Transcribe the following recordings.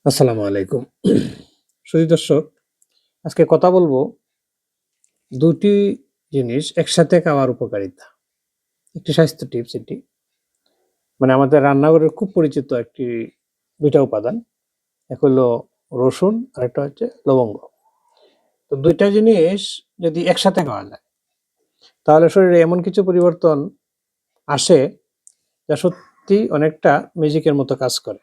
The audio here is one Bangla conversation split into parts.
আসসালামু আলাইকুম। সুধী দর্শক, আজকে কথা বলবো ২ টি জিনিস একসাথে খাওয়ার উপকারিতা। একটি স্বাস্থ্য টিপস এটি। মানে আমাদের রান্নাঘরের খুব পরিচিত একটি ২ টা উপাদান। এক হলো রসুন, আরেকটা হচ্ছে লবঙ্গ। তো ২ টা জিনিস যদি একসাথে খাওয়া যায়, তাহলে শরীরে এমন কিছু পরিবর্তন আসে, যা সত্যি অনেকটা ম্যাজিকের মতো কাজ করে।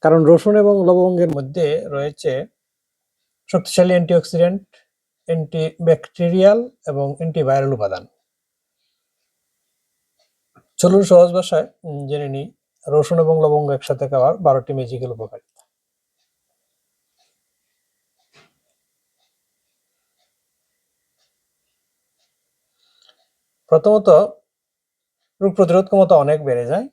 কারণ রসুন এবং লবঙ্গের মধ্যে রয়েছে শক্তিশালী অ্যান্টিঅক্সিডেন্ট, অ্যান্টিব্যাকটেরিয়াল এবং অ্যান্টিভাইরাল উপাদান। চলুন সহজ ভাষায় জেনে নিই রসুন এবং লবঙ্গ একসাথে খাওয়ার ১২টি ম্যাজিক্যাল উপকারিতা। প্রথমত, রোগ প্রতিরোধ ক্ষমতা অনেক বেড়ে যায়।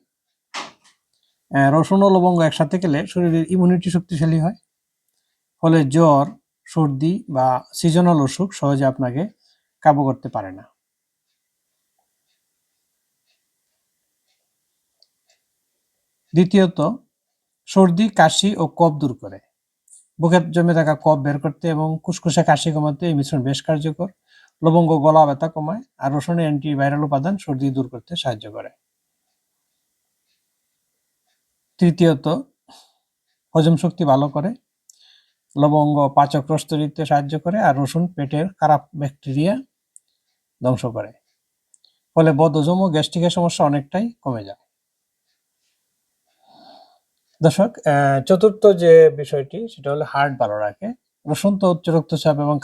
রসুন ও লবঙ্গ একসাথে খেলে শরীরের ইমিউনিটি শক্তিশালী হয়, ফলে জ্বর, সর্দি বা সিজনাল অসুখ সহজে আপনাকে কাবু করতে পারে না। দ্বিতীয়ত, সর্দি, কাশি ও কফ দূর করে। বুকে জমে থাকা কফ বের করতে এবং কুসকুসে কাশি কমাতে এই মিশ্রণ বেশ কার্যকর। লবঙ্গ গলা ব্যথা কমায়, আর রসুনের অ্যান্টিভাইরাল উপাদান সর্দি দূর করতে সাহায্য করে। তৃতীয়ত, হজম শক্তি ভালো করে। লবঙ্গ পাচক রস তৈরিতে সাহায্য করে, আর রসুন পেটের খারাপ ব্যাকটেরিয়া ধ্বংস করে, ফলে বদহজম ও গ্যাস্ট্রিকের সমস্যা অনেকটাই কমে যায়। দর্শক, চতুর্থ যে বিষয়টি সেটা হলো হার্ট ভালো রাখে। রসুন তো উচ্চ রক্তচাপ এবং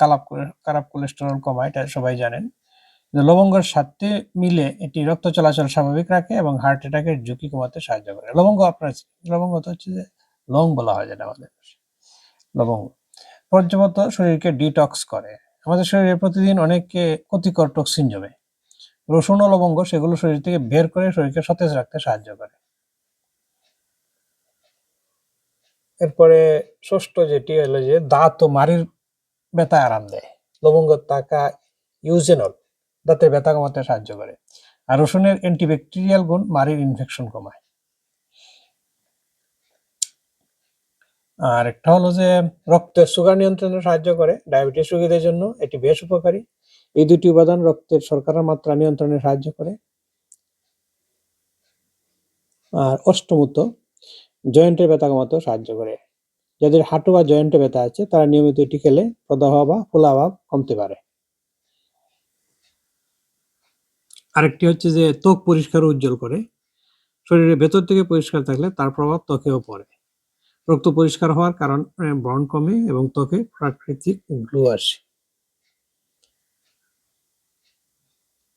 খারাপ কোলেস্টেরল কমায়, এটা সবাই জানেন। লবঙ্গের সাথে মিলে এটি রক্ত চলাচল স্বাভাবিক রাখে এবং হার্ট অ্যাটাকের ঝুঁকি কমাতে সাহায্য করে। লবঙ্গ তো হচ্ছে যে লং বলা হয়, যেটা আমাদের লবঙ্গ পর্যাপ্ত শরীরকে ডিটক্স করে। আমাদের শরীরে প্রতিদিন অনেকে ক্ষতিকর টক্সিন জমে। রসুন ও লবঙ্গ সেগুলো শরীর থেকে বের করে শরীরকে সতেজ রাখতে সাহায্য করে। এরপরে ষষ্ঠ যেটি হলো যে দাঁত ও মাড়ির ব্যথায় আরাম দেয়। লবঙ্গ থাকা ইউজেনল দাঁতের ব্যথা কমাতে সাহায্য করে, আর রসুনের অ্যান্টিব্যাকটেরিয়াল গুণ মাড়ির ইনফেকশন কমায়। আর একটা হলো যে রক্তের সুগার নিয়ন্ত্রণে সাহায্য করে। ডায়াবেটিস রোগীদের জন্য এটি বেশ উপকারী। এই দুটি উপাদান রক্তের শর্করার মাত্রা নিয়ন্ত্রণে সাহায্য করে। আর অষ্টমত, জয়েন্টের ব্যথা কমাতেও সাহায্য করে। যাদের হাঁটু বা জয়েন্টে ব্যথা আছে তারা নিয়মিত এটি খেলে প্রদাহ বা ফোলাভাব কমতে পারে। আরেকটি হচ্ছে যে ত্বক পরিষ্কার ও উজ্জ্বল করে। শরীরের ভেতর থেকে পরিষ্কার থাকলে তার প্রভাব ত্বকেও পড়ে। রক্ত পরিষ্কার হওয়ার কারণ ব্রণ কমে এবং ত্বকে প্রাকৃতিক গ্লো আসে।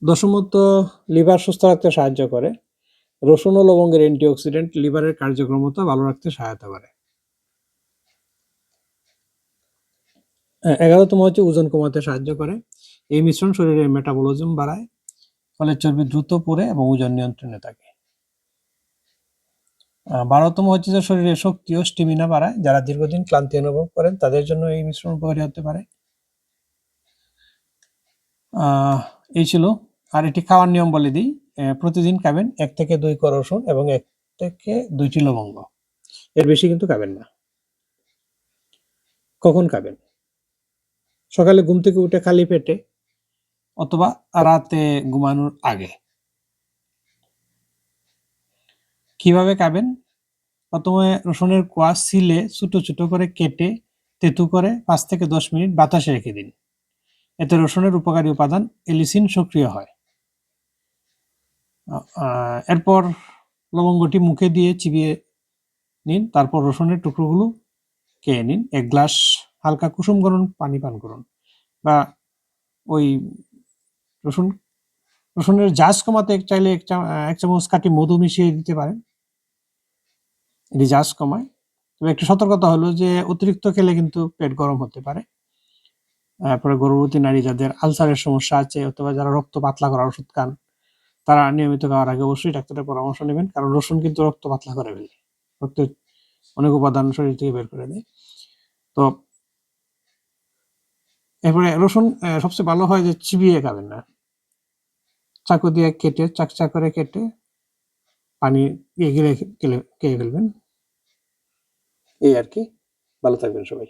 দশমত, লিভার সুস্থ রাখতে সাহায্য করে। রসুন ও লবঙ্গের অ্যান্টিঅক্সিডেন্ট লিভারের কার্যক্ষমতা ভালো রাখতে সহায়তা করে। 11তম হচ্ছে ওজন কমাতে সাহায্য করে। এই মিশ্রণ শরীরের মেটাবলিজম বাড়ায়, ফলে চর্বি দ্রুত পড়ে এবং ওজন নিয়ন্ত্রণে থাকে। 12তম হচ্ছে যে শরীরের শক্তি ও স্টেমিনা বাড়ায়। যারা দীর্ঘদিন ক্লান্তি অনুভব করেন তাদের জন্য এই মিশ্রণ উপকারী হতে পারে। এই ছিল। আর এটি খাওয়ার নিয়ম বলে দিই। প্রতিদিন খাবেন 1 থেকে 2 কোয়া রসুন এবং 1 থেকে 2টি লবঙ্গ। এর বেশি কিন্তু খাবেন না। কখন খাবেন? সকালে ঘুম থেকে উঠে খালি পেটে অথবা রাতে ঘুমানোর আগে। কিভাবে খাবেন? প্রথমে রসুনের কোয়া ছিলে ছোট ছোট করে কেটে তেঁতু করে 5 থেকে 10 মিনিট বাতাসে রেখে দিন। এতে রসুনের উপকারী উপাদান এলিসিন সক্রিয় হয়। এরপর লবঙ্গটি মুখে দিয়ে চিবিয়ে নিন, তারপর রসুনের টুকরোগুলো খেয়ে নিন। 1 গ্লাস হালকা কুসুম গরম পানি পান করুন, বা ওই রসুনের ঝাঁজ কমাতে চাইলে 1 চামচ খাঁটি মধু মিশিয়ে দিতে পারেন। এটি ঝাঁজ কমায়। তবে একটু সতর্কতা হলো যে অতিরিক্ত খেলে কিন্তু পেট গরম হতে পারে। তারপরে গর্ভবতী নারী, যাদের আলসারের সমস্যা আছে অথবা যারা রক্ত পাতলা করার ওষুধ খান, তারা নিয়মিত খাওয়ার আগে অবশ্যই ডাক্তারের পরামর্শ নেবেন, কারণ রসুন কিন্তু রক্ত পাতলা করে ফেলে, রক্তের অনেক উপাদান শরীর থেকে বের করে দেয়। তো এরপরে রসুন সবচেয়ে ভালো হয় যে চিবিয়ে খাবেন না, চাকু দিয়ে কেটে চাকচা করে কেটে পানি দিয়ে গিলে খেয়ে ফেলবেন। এই আর কি। ভালো থাকবেন সবাই।